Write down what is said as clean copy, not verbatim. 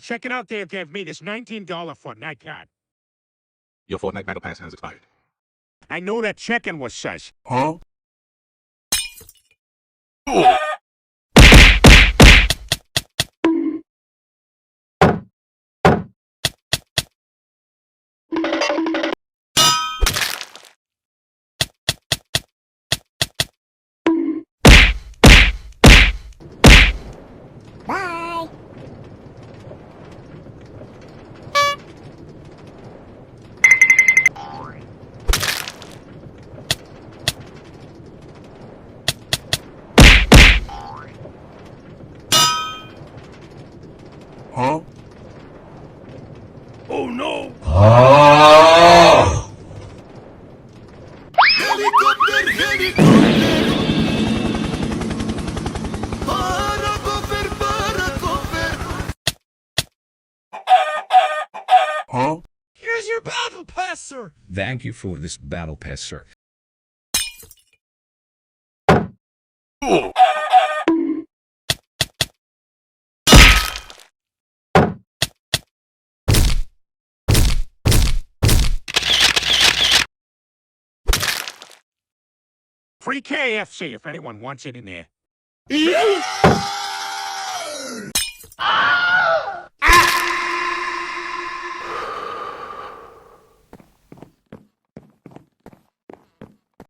Check it out, Dave gave me this $19 Fortnite card. Your Fortnite Battle Pass has expired. I know that checking was sus. Huh? Bye. Huh? Oh no! Oh! Helicopter, helicopter. Para. Huh? Here's your battle pass, sir. Thank you for this battle pass, sir. Free KFC if anyone wants it in there.